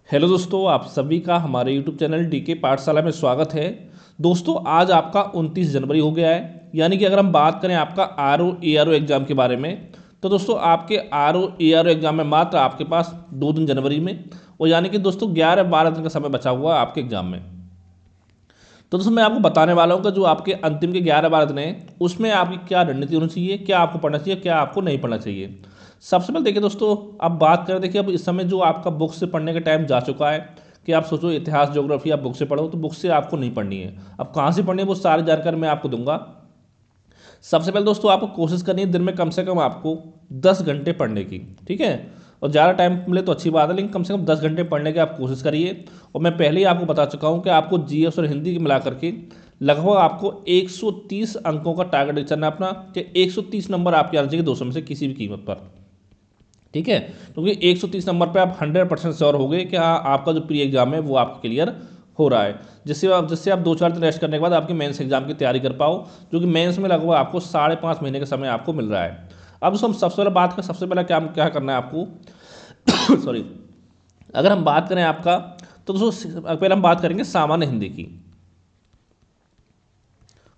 Hello दोस्तों, आप सभी का हमारे यूट्यूब चैनल डीके पाठशाला में स्वागत है। दोस्तों, आज आपका 29 जनवरी हो गया है, यानी कि अगर हम बात करें आपका R O A R O exam के बारे में, तो दोस्तों आपके R O A R O exam में मात्र आपके पास 2 दिन जनवरी में, और यानी कि दोस्तों 11-12 दिन का समय बचा हुआ है आपके एग्ज़ाम में। तो दोस्तों मैं आपको बताने वाला हूँ कि जो आपके अंतिम के 11-12 दिन हैं उसमें आपकी क्या रणनीति होनी चाहिए, क्या आपको पढ़ना चाहिए, क्या आपको नहीं पढ़ना चाहिए। सबसे पहले देखिए दोस्तों, अब बात करें, देखिए अब इस समय जो आपका बुक से पढ़ने का टाइम जा चुका है कि आप सोचो इतिहास ज्योग्राफी आप बुक से पढ़ो, तो बुक से आपको नहीं पढ़नी है। अब कहाँ से पढ़नी है वो सारी जानकारी मैं आपको दूंगा। सबसे पहले दोस्तों आपको कोशिश करनी है दिन में कम से कम आपको 10 घंटे पढ़ने की, ठीक है। और ज़्यादा टाइम मिले तो अच्छी बात है, लेकिन कम से कम 10 घंटे पढ़ने की आप कोशिश करिए। और मैं पहले ही आपको बता चुका हूँ कि आपको जीएस और हिंदी की मिला करके लगभग आपको 130 अंकों का टारगेट करना है अपना, कि 130 नंबर आपके आने चाहिए 200 में से किसी भी कीमत पर, ठीक है। क्योंकि 130 नंबर पे आप 100% श्योर हो गए कि हाँ आपका जो प्री एग्जाम है वो आपका क्लियर हो रहा है, जिससे आप 2-4 दिन रेस्ट करने के बाद आपके मेंस एग्जाम की तैयारी कर पाओ, जो कि मेंस में लगभग आपको 5.5 महीने का समय आपको मिल रहा है। अब दोस्तों हम सबसे पहले बात करें, सबसे पहले क्या क्या करना है आपको सॉरी, अगर हम बात करें आपका, तो दोस्तों पहले हम बात करेंगे सामान्य हिंदी की,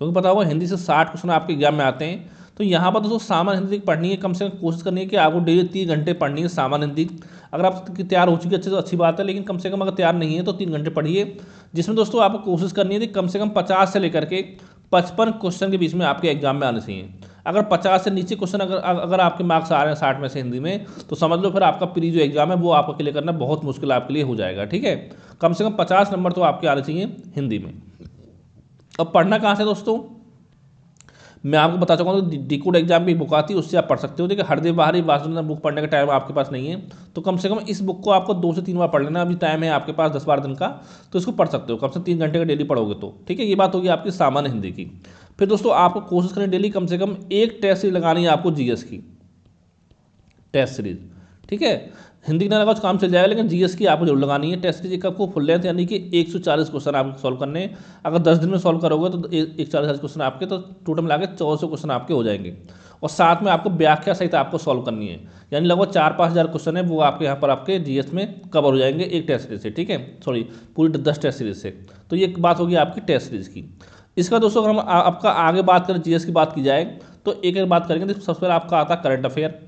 क्योंकि पता होगा हिंदी से 60 क्वेश्चन आपके एग्जाम में आते हैं। तो यहाँ पर दोस्तों सामान्य हिंदी पढ़नी है, कम से कम कोशिश करनी है कि आपको डेली 3 घंटे पढ़नी है सामान्य हिंदी। अगर आप तैयार हो चुकी है अच्छे तो अच्छी बात है, लेकिन कम से कम अगर तैयार नहीं है तो 3 घंटे पढ़िए, जिसमें दोस्तों आपको कोशिश करनी है कि कम से कम 50 से लेकर के 55 क्वेश्चन के बीच में आपके एग्जाम में आने चाहिए। अगर 50 से नीचे क्वेश्चन अगर अगर आपके मार्क्स आ रहे हैं 60 में से हिंदी में, तो समझ लो फिर आपका प्री जो एग्जाम है वो आपको क्लियर करना बहुत मुश्किल आपके लिए हो जाएगा, ठीक है। कम से कम 50 नंबर तो आपके आने चाहिए हिंदी में। अब पढ़ना कहाँ से दोस्तों, मैं आपको बता चुका हूँ, डिकोड एग्जाम की बुक आती है उससे आप पढ़ सकते हो। देखिए हरदेव बाहरी वासुदेव बुक पढ़ने का टाइम आपके पास नहीं है, तो कम से कम इस बुक को आपको 2 से 3 बार पढ़ लेना। अभी टाइम है आपके पास 10-12 दिन का, तो इसको पढ़ सकते हो कम से कम 3 घंटे का डेली पढ़ोगे तो, ठीक है। ये बात होगी आपकी सामान्य हिंदी की। फिर दोस्तों आपको कोशिश करनी डेली कम से कम एक टेस्ट सीरीज लगानी है आपको जीएस की, टेस्ट सीरीज, ठीक है। हिंदी का लगा काम चल जाएगा, लेकिन जीएस की आपको जरूर लगानी है टेस्ट सीरीज। आपको फुल लेंथ यानी कि 140 क्वेश्चन आपको सॉल्व करने हैं। अगर 10 दिन में सॉल्व करोगे तो 140 क्वेश्चन आपके, तो टोटल मिला के 1400 क्वेश्चन आपके हो जाएंगे। और साथ में आपको व्याख्या सहित आपको सॉल्व करनी है, यानी लगभग 4-5 हज़ार क्वेश्चन है वो आपके यहाँ पर आपके जीएस में कवर हो जाएंगे एक टेस्ट सीरीज से, ठीक है। सॉरी, पूरी 10 टेस्ट सीरीज से। तो ये बात होगी आपकी टेस्ट सीरीज की। इसका दोस्तों अगर हम आपका आगे बात करें, जीएस की बात की जाए, तो एक एक बात करेंगे। सबसे पहले आपका आता है करंट अफेयर,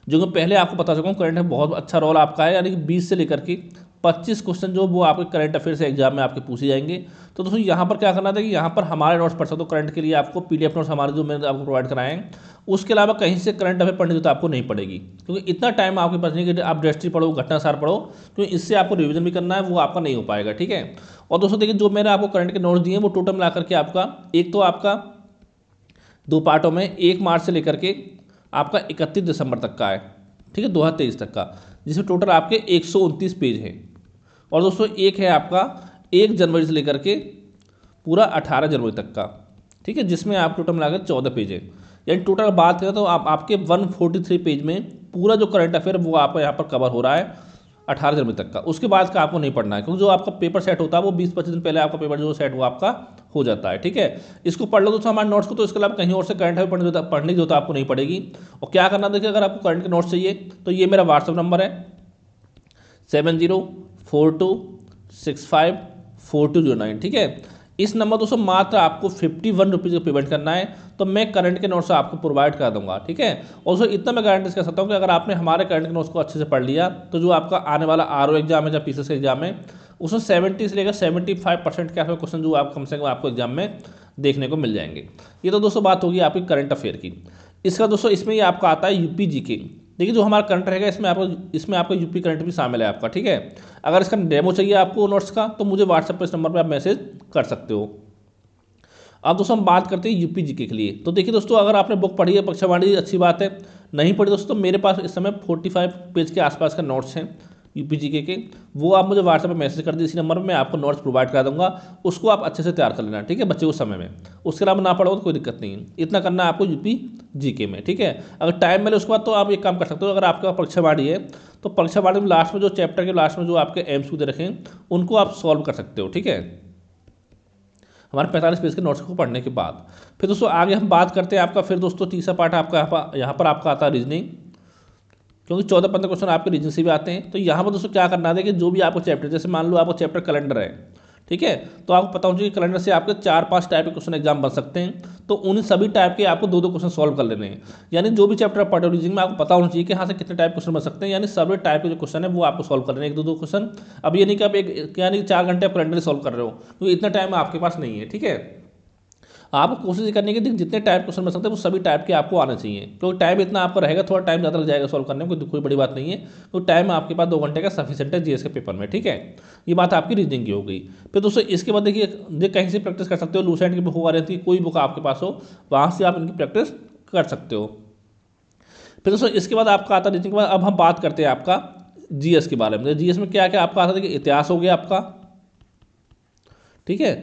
जो मैं पहले आपको बता चुका हूँ। करंट में बहुत अच्छा रोल आपका है, यानी कि 20 से लेकर के 25 क्वेश्चन जो वो आपके करंट अफेयर से एग्जाम में आपके पूछे जाएंगे। तो दोस्तों यहाँ पर क्या करना था कि यहाँ पर हमारे नोट्स पढ़ सकते हो करंट के लिए, आपको पीडीएफ नोट्स हमारे जो मैंने आपको प्रोवाइड कराए हैं। उसके अलावा कहीं से करंट अफेयर पढ़ने की तो आपको नहीं पड़ेगी, क्योंकि इतना टाइम आपके पास नहीं कि आप हिस्ट्री पढ़ो, घटनासार पढ़ो, क्योंकि इससे आपको रिविजन भी करना है, वो आपका नहीं हो पाएगा, ठीक है। और दोस्तों देखिए, जो मैंने आपको करंट के नोट्स दिए हैं वो टोटल मिला करके आपका, एक तो आपका 2 पार्टों में 1 मार्च से लेकर के आपका 31 दिसंबर तक का है, ठीक है, 2023 तक का, जिसमें टोटल आपके 129 पेज हैं। और दोस्तों एक है आपका 1 जनवरी से लेकर के पूरा 18 जनवरी तक का, ठीक है, जिसमें आप टोटल मिलाकर 14 पेज है। यानी टोटल बात करें तो आप आपके 143 पेज में पूरा जो करंट अफेयर वो आपका यहाँ पर कवर हो रहा है 18 जनवरी तक का। उसके बाद का आपको नहीं पढ़ना है, क्योंकि जो आपका पेपर सेट होता है वो 20-25 दिन पहले आपका पेपर जो सेट वो आपका हो जाता है, ठीक है। इसको पढ़ लो दोस्तों हमारे नोट्स को, तो इसके अलावा कहीं और से करंट अफेयर पढ़ने की जरूरत आपको नहीं पड़ेगी। और क्या करना, देखिए अगर आपको करंट के नोट्स चाहिए तो ये मेरा व्हाट्सअप नंबर है 7042654209, ठीक है। इस नंबर दोस्तों मात्र आपको 51 रुपीज़ का पेमेंट करना है, तो मैं करंट के नोट्स आपको प्रोवाइड कर दूंगा, ठीक है। और दोस्तों इतना मैं गारंटी कर सकता हूँ कि अगर आपने हमारे करंट के नोट्स को अच्छे से पढ़ लिया, तो जो आपका आने वाला आरओ एग्जाम है या पीसीएस एग्जाम है, उसमें 70 से लेकर 75% के आसपास क्वेश्चन जो आप कम से कम आपको एग्जाम में देखने को मिल जाएंगे। ये तो दोस्तों बात होगी आपकी करंट अफेयर की। इसका दोस्तों इसमें ही आपका आता है यूपी जीके। देखिए जो हमारा करंट रहेगा इसमें आपका यूपी करंट भी शामिल है आपका, ठीक है। अगर इसका डेमो चाहिए आपको नोट्स का, तो मुझे व्हाट्सएप पर इस नंबर पर आप मैसेज कर सकते हो। अब दोस्तों हम बात करते हैं यूपी जीके के लिए। तो देखिए दोस्तों, अगर आपने बुक पढ़ी है पक्षवाणी अच्छी बात है, नहीं पढ़ी दोस्तों, मेरे पास इस समय 45 पेज के आसपास का नोट्स हैं यूपी जीके के। वो आप मुझे व्हाट्सएप पे मैसेज कर दीजिए, इसी नंबर पर मैं आपको नोट्स प्रोवाइड करा दूंगा। उसको आप अच्छे से तैयार कर लेना, ठीक है, बच्चे उस समय में। उसके अलावा ना पढ़ो तो कोई दिक्कत नहीं है, इतना करना है आपको यूपी जीके में, ठीक है। अगर टाइम मिले उसके बाद तो आप एक काम कर सकते हो, अगर आपके पास परीक्षावाणी है तो परीक्षावाणी में लास्ट में जो चैप्टर के लास्ट में जो आपके एमसीक्यू दे रखे हैं उनको आप सॉल्व कर सकते हो, ठीक है, हमारे 45 पेज के नोट्स को पढ़ने के बाद। फिर दोस्तों आगे हम बात करते हैं आपका, फिर दोस्तों तीसरा पार्ट आपका यहाँ पर आपका आता है रीजनिंग। क्योंकि 14-15 क्वेश्चन आपके रीजनिंग से भी आते हैं। तो यहाँ पर दोस्तों क्या करना है कि जो भी आपको चैप्टर, जैसे मान लो आपको चैप्टर कैलेंडर है, ठीक है, तो आपको पता होना चाहिए कि कैलेंडर से आपके 4-5 टाइप के क्वेश्चन एग्जाम बन सकते हैं। तो उन सभी टाइप के आपको 2-2 क्वेश्चन सॉल्व कर लेने हैं। यानी जो भी चैप्टर आप पढ़ रहे हो रीजनिंग में, आपको पता होना चाहिए कि हाँ से कितने टाइप क्वेश्चन बन सकते हैं। यानी सभी टाइप के जो क्वेश्चन है वो आपको सॉल्व कर लेने हैं, 1-2 क्वेश्चन। अब ये नहीं कि आप एक यानी 4 घंटे आप कैलेंडर सॉल्व कर रहे हो, क्योंकि इतना टाइम आपके पास नहीं है, ठीक है। आपको कोशिश ये करनी है कि जितने टाइप क्वेश्चन बन सकते हैं वो सभी टाइप के आपको आना चाहिए, क्योंकि टाइम इतना आपका रहेगा, थोड़ा टाइम ज़्यादा लग जाएगा सॉल्व करने में, कोई बड़ी बात नहीं है। तो टाइम आपके पास 2 घंटे का सफिशिएंट है जीएस के पेपर में, ठीक है। ये बात आपकी रीजनिंग की हो गई। फिर दोस्तों इसके बाद देखिए कहीं से प्रैक्टिस कर सकते हो, लूसेंट की बुक हुआ रहती है, कोई बुक आपके पास हो वहाँ से आप इनकी प्रैक्टिस कर सकते हो। फिर दोस्तों इसके बाद आपका आता है रीजनिंग के बाद, अब हम बात करते हैं आपका जीएस के बारे में। जीएस में क्या क्या आपका आता है, देखिए इतिहास हो गया आपका, ठीक है,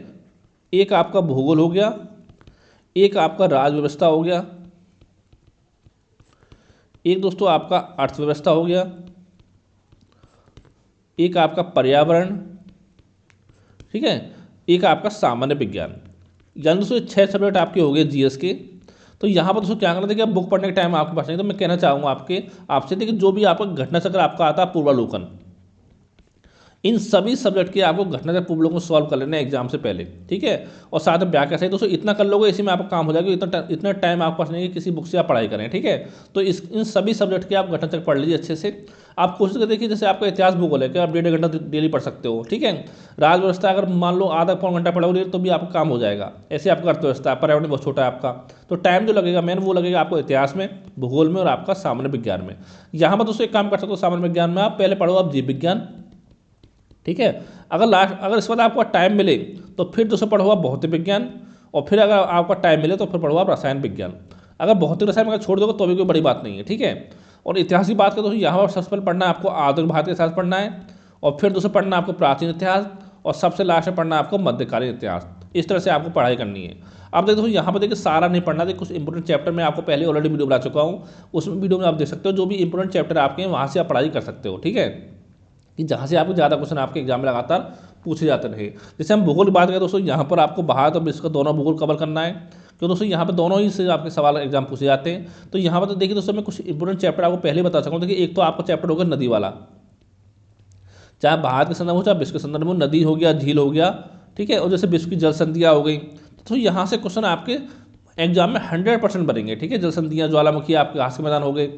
एक आपका भूगोल हो गया, एक आपका राज व्यवस्था हो गया, एक दोस्तों आपका अर्थव्यवस्था हो गया, एक आपका पर्यावरण, ठीक है, एक आपका सामान्य विज्ञान। यानी दोस्तों 6 सब्जेक्ट आपके हो गए जीएस के। तो यहाँ पर दोस्तों क्या करना था कि अब बुक पढ़ने का टाइम आपके पास नहीं, तो मैं कहना चाहूँगा आपसे देखिए जो भी आपका घटना चक्र आपका आता है पूर्वालोकन, इन सभी सब्जेक्ट के आपको घटना चक्र पूर्वालोकन को सॉल्व कर लेना है एग्जाम से पहले, ठीक है। और साथ में व्याकरण सही दोस्तों इतना कर लोगे, इसी में आपका काम हो जाएगा। इतना टाइम आपके पास नहीं है कि किसी बुक से आप पढ़ाई करें, ठीक है। तो इन सभी सब्जेक्ट के आप घटना चक्र पढ़ लीजिए अच्छे से। आप कोशिश कर देखिए, जैसे आपका इतिहास भूगोल है कि आप 1.5 घंटा डेली पढ़ सकते हो, ठीक है। राज व्यवस्था अगर मान लो आधा पौन घंटा पढ़ोगे तो भी आपका काम हो जाएगा। ऐसे आपका अर्थव्यवस्था, पर्यावरण बहुत छोटा है आपका, तो टाइम जो लगेगा मेन वो लगेगा आपको इतिहास में, भूगोल में और आपका सामान्य विज्ञान में। यहाँ पर दोस्तों एक काम कर सकते हो, सामान्य विज्ञान में आप पहले पढ़ो आप जीव विज्ञान, ठीक है। अगर इस बार आपको टाइम मिले तो फिर दोस्तों पढ़ो आप भौतिक विज्ञान, और फिर अगर आपका टाइम मिले तो फिर पढ़ो आप रसायन विज्ञान। अगर भौतिक रसायन अगर छोड़ दोगे तो भी कोई बड़ी बात नहीं है, ठीक है। और इतिहास की बात करें तो यहाँ पर सबसे पहले पढ़ना है आपको आधुनिक भारत का इतिहास पढ़ना है, और फिर दोस्तों पढ़ना आपको प्राचीन इतिहास, और सबसे लास्ट में पढ़ना आपको मध्यकालीन इतिहास। इस तरह से आपको पढ़ाई करनी है। अब देखो यहाँ पर देखिए सारा नहीं पढ़ना, देखिए कुछ इंपॉर्टेंट चैप्टर मैं आपको पहले ऑलरेडी वीडियो बना चुका हूँ, उस वीडियो में आप देख सकते हो जो भी इंपॉर्टेंट चैप्टर आपके हैं वहाँ से आप पढ़ाई कर सकते हो, ठीक है, कि जहाँ से आपको ज़्यादा क्वेश्चन आपके एग्जाम में लगातार पूछे जाते रहे। जैसे हम भूगोल की बात करें दोस्तों, यहाँ पर आपको भारत और विश्व का दोनों भूगोल कवर करना है, क्यों दोस्तों यहाँ पे दोनों ही से आपके सवाल एग्जाम पूछे जाते हैं। तो यहाँ पर तो देखिए दोस्तों मैं कुछ इंपॉर्टेंट चैप्टर आपको पहले बता सकता हूँ। देखिए एक तो आपका चैप्टर होगा नदी वाला, चाहे भारत के संदर्भ हो चाहे विश्व के संदर्भ में, नदी हो गया, झील हो गया, ठीक है। और जैसे विश्व की जल संधियाँ हो गई, तो यहाँ से क्वेश्चन आपके एग्जाम में 100% बनेंगे, ठीक है। जल संधियाँ, ज्वालामुखी, आपके घास के मैदान हो गए,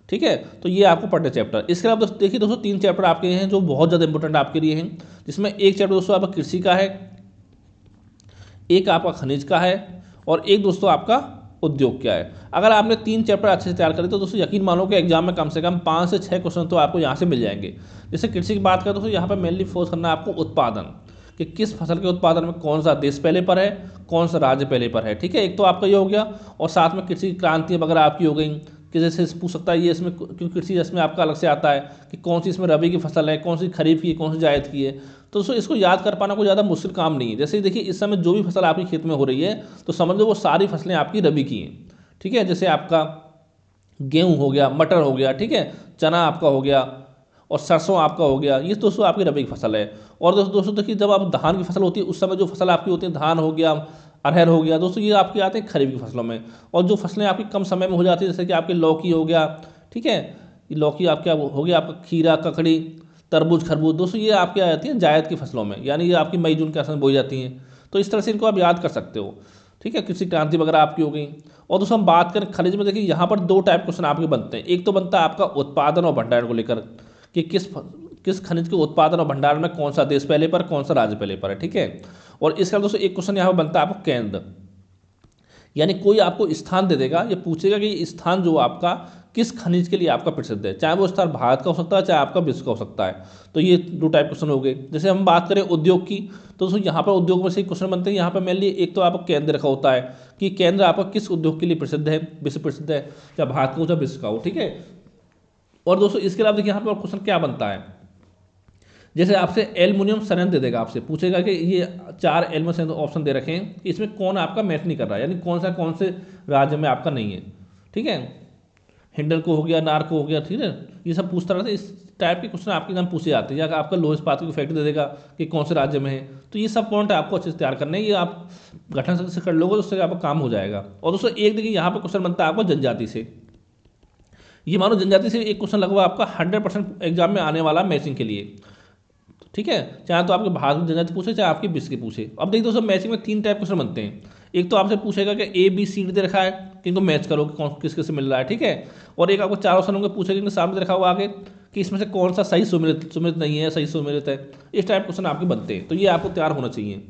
ठीक है। तो ये आपको पढ़ने चैप्टर। इसके अलावा दोस्तों देखिए दोस्तों 3 चैप्टर आपके हैं जो बहुत ज़्यादा इंपॉर्टेंट आपके लिए हैं, जिसमें एक चैप्टर दोस्तों आपका कृषि का है, एक आपका खनिज का है, और एक दोस्तों आपका उद्योग क्या है। अगर आपने 3 चैप्टर अच्छे से तैयार करे तो दोस्तों यकीन मानो कि एग्जाम में कम से कम 5 से 6 क्वेश्चन तो आपको यहाँ से मिल जाएंगे। जैसे कृषि की बात करें दोस्तों, यहाँ पर मेनली फोकस करना है आपको उत्पादन, कि किस फसल के उत्पादन में कौन सा देश पहले पर है, कौन सा राज्य पहले पर है, ठीक है। एक तो आपका ये हो गया, और साथ में कृषि क्रांति वगैरह आपकी हो गई, कि जैसे पूछ सकता है ये इसमें, क्योंकि कृषि इसमें आपका अलग से आता है कि कौन सी इसमें रबी की फसल है, कौन सी खरीफ की है, कौन सी जायद की है। तो दोस्तों इसको याद कर पाना कोई ज़्यादा मुश्किल काम नहीं है। जैसे देखिए इस समय जो भी फसल आपकी खेत में हो रही है तो समझ लो वो सारी फसलें आपकी रबी की हैं, ठीक है। जैसे आपका गेहूँ हो गया, मटर हो गया, ठीक है, चना आपका हो गया, और सरसों आपका हो गया, ये दोस्तों आपकी रबी की फसल है। और दोस्तों देखिए जब आप धान की फसल होती है उस समय जो फसल आपकी होती है, धान हो गया, अरहर हो गया, दोस्तों ये आपके आते हैं खरीफ की फसलों में। और जो फसलें आपकी कम समय में हो जाती है, जैसे कि आपकी लौकी हो गया, ठीक है, ये लौकी आपका हो गया, आपका खीरा, ककड़ी, तरबूज, खरबूज, दोस्तों ये आपकी आ जाती है जायद की फसलों में, यानी ये आपकी मई जून के आसपास बोई जाती हैं। तो इस तरह से इनको आप याद कर सकते हो, ठीक है। कृषि क्रांति वगैरह आपकी हो गई। और दोस्तों हम बात करें खनिज में, देखिए यहाँ पर 2 टाइप क्वेश्चन आपके बनते हैं। एक तो बनता है आपका उत्पादन और भंडारण को लेकर, कि किस खनिज के उत्पादन और भंडारण में कौन सा देश पहले पर, कौन सा राज्य पहले पर है, ठीक है। और इसके अलावा दोस्तों एक क्वेश्चन यहाँ पर बनता है आपको केंद्र, यानी कोई आपको स्थान दे देगा, ये पूछेगा कि स्थान जो आपका किस खनिज के लिए आपका प्रसिद्ध है, चाहे वो स्थान भारत का हो सकता है, चाहे आपका विश्व का हो सकता है। तो ये 2 टाइप क्वेश्चन हो गए। जैसे हम बात करें उद्योग की, तो दोस्तों यहाँ पर उद्योग में से क्वेश्चन बनते हैं। यहाँ पर मेनली एक तो आपका केंद्र रखा होता है, कि केंद्र आपका किस उद्योग के लिए प्रसिद्ध है, विश्व प्रसिद्ध है, चाहे भारत का हो चाहे विश्व का हो, ठीक है। और दोस्तों इसके अलावा देखिए यहाँ पर क्वेश्चन क्या बनता है, जैसे आपसे एल्युमिनियम संयंत्र दे देगा, आपसे पूछेगा कि ये 4 एल्युमिनियम संयंत्र ऑप्शन दे रखे हैं, कि इसमें कौन आपका मैच नहीं कर रहा है, यानी कौन से राज्य में आपका नहीं है, ठीक है। हिंडल को हो गया, नार को हो गया, ठीक है, ये सब पूछता रहता है। इस टाइप के क्वेश्चन आपके एग्जाम पूछे जाते हैं। या आपका लोह इस्पात की फैक्ट्री दे देगा कि कौन से राज्य में है। तो ये सब पॉइंट आपको अच्छे से तैयार करने हैं, ये आप गठन से कर लोगे तो उससे आपका काम हो जाएगा। और दोस्तों एक देखिए यहाँ पर क्वेश्चन बनता है आपको जनजाति से, ये मानो जनजाति से एक क्वेश्चन लगभग आपका 100% एग्जाम में आने वाला मैचिंग के लिए। ठीक है, चाहे तो आपके भारत जनजाति पूछे चाहे आपकी विश्व के पूछे। अब देखिए दोस्तों, मैचिंग में 3 टाइप क्वेश्चन बनते हैं। एक तो आपसे पूछेगा कि ए बी सी डी दे रखा है कि इनको मैच करो कि कौन किस किस से मिल रहा है। ठीक है, और एक आपको 4 ऑप्शन होंगे, पूछेगा कि सामने दे रखा होगा आगे कि इसमें से कौन सा सही सुमिलित नहीं है, सही सुमिलित है। इस टाइप क्वेश्चन आपके बनते हैं, तो ये आपको तैयार होना चाहिए।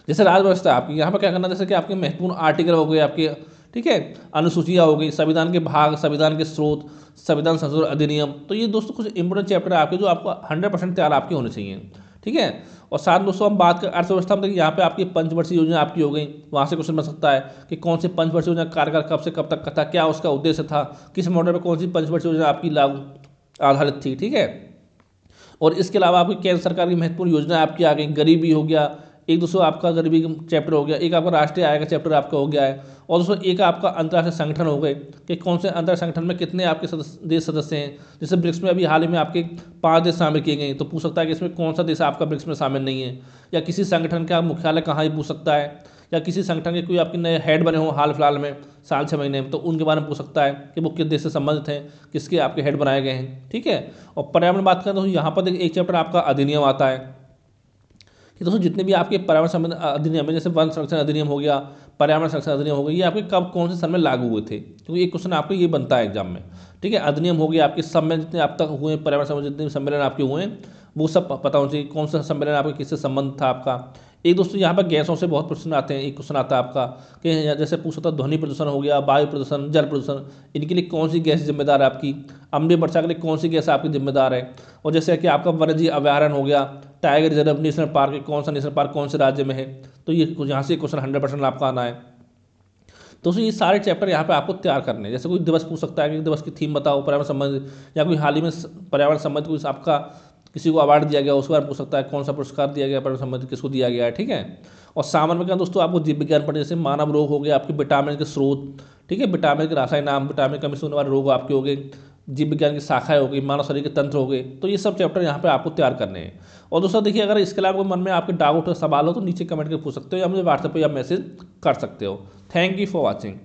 जैसे राजव्यवस्था आपकी, यहाँ पर क्या करना, जैसे कि आपके महत्वपूर्ण आर्टिकल हो गए आपके, ठीक है, अनुसूचियाँ हो गई, संविधान के भाग, संविधान के स्रोत, संविधान संशोधन अधिनियम। तो ये दोस्तों कुछ इंपोर्टेंट चैप्टर है आपके जो आपको 100% तैयार आपके होने चाहिए। ठीक है, और साथ में दोस्तों हम बात कर अर्थव्यवस्था में, देखिए यहाँ पे आपकी पंचवर्षीय योजना आपकी हो गई, वहाँ से क्वेश्चन बन सकता है कि कौन सी पंचवर्षीय योजना कार्यकाल कब से कब तक का था, क्या उसका उद्देश्य था, किस मॉडल पर कौन सी पंचवर्षीय योजना आपकी लागू आधारित थी। ठीक है, और इसके अलावा आपकी केंद्र सरकार की महत्वपूर्ण योजना आपकी आ गई, गरीबी हो गया, एक दोस्तों आपका गरीबी चैप्टर हो गया, एक आपका राष्ट्रीय आय का चैप्टर आपका हो गया है, और दोस्तों एक आपका अंतर्राष्ट्रीय संगठन हो गए कि कौन से अंतर्राष्ट्रीय संगठन में कितने आपके देश सदस्य हैं। जैसे ब्रिक्स में अभी हाल ही में आपके 5 देश शामिल किए गए, तो पूछ सकता है कि इसमें कौन सा देश आपका ब्रिक्स में शामिल नहीं है, या किसी संगठन का मुख्यालय कहाँ, ही पूछ सकता है, या किसी संगठन के कोई आपके नए हेड बने हो हाल फिलहाल में साल 6 महीने में, तो उनके बारे में पूछ सकता है कि वो किस देश से संबंधित हैं, किसके आपके हेड बनाए गए हैं। ठीक है, और पर्यावरण बात करें तो यहाँ पर देखिए एक चैप्टर आपका अधिनियम आता है कि दोस्तों जितने भी आपके पर्यावरण संबंधी अधिनियम है, जैसे वन संरक्षण अधिनियम हो गया, पर्यावरण संरक्षण अधिनियम हो गया, ये आपके कब कौन से सन में लागू हुए थे, क्योंकि एक क्वेश्चन आपको ये बनता है एग्जाम में। ठीक है, अधिनियम हो गया, आपके सम्मेलन जितने अब तक हुए पर्यावरण संबंधी जितने सम्मेलन आपके हुए हैं वो सब पता होना चाहिए, कौन सा सम्मेलन आपका किससे संबंध था आपका। एक दोस्तों यहाँ पर गैसों से बहुत प्रश्न आते हैं, एक क्वेश्चन आता है आपका कि जैसे पूछ सकता है ध्वनि प्रदूषण हो गया, वायु प्रदूषण, जल प्रदूषण, इनके लिए कौन सी गैस जिम्मेदार है आपकी, अम्लीय वर्षा के लिए कौन सी गैस आपकी जिम्मेदार है। और जैसे कि आपका वन्यजीव अभयारण्य हो गया, टाइगर रिजर्व नेशनल पार्क है, कौन सा नेशनल पार्क कौन से राज्य में है, तो ये यहाँ से क्वेश्चन 100% आपका आना है। दोस्तों ये सारे चैप्टर यहाँ पे आपको तैयार करने हैं। जैसे कोई दिवस पूछ सकता है कि दिवस की थीम बताओ पर्यावरण संबंधित, या कोई हाल ही में पर्यावरण संबंधित कुछ आपका किसी को अवार्ड दिया गया उसके बारे में पूछ सकता है, कौन सा पुरस्कार दिया गया पर्यावरण संबंधित, किसको दिया गया है। ठीक है, और सामान्य में क्या दोस्तों आपको जीव विज्ञान पढ़े, जैसे मानव रोग हो गया, आपके विटामिन के स्रोत, ठीक है, विटामिन के रासायनिक नाम, विटामिन कमी से होने वाले रोग आपके हो गए, जीव विज्ञान की शाखाएं हो गई, मानव शरीर के तंत्र हो गए। तो ये सब चैप्टर यहाँ पे आपको तैयार करने हैं। और दोस्तों देखिए, अगर इसके अलावा कोई मन में आपके डाउट हो, सवाल हो, तो नीचे कमेंट करके पूछ सकते हो, या मुझे व्हाट्सएप पर या मैसेज कर सकते हो। Thank you for watching.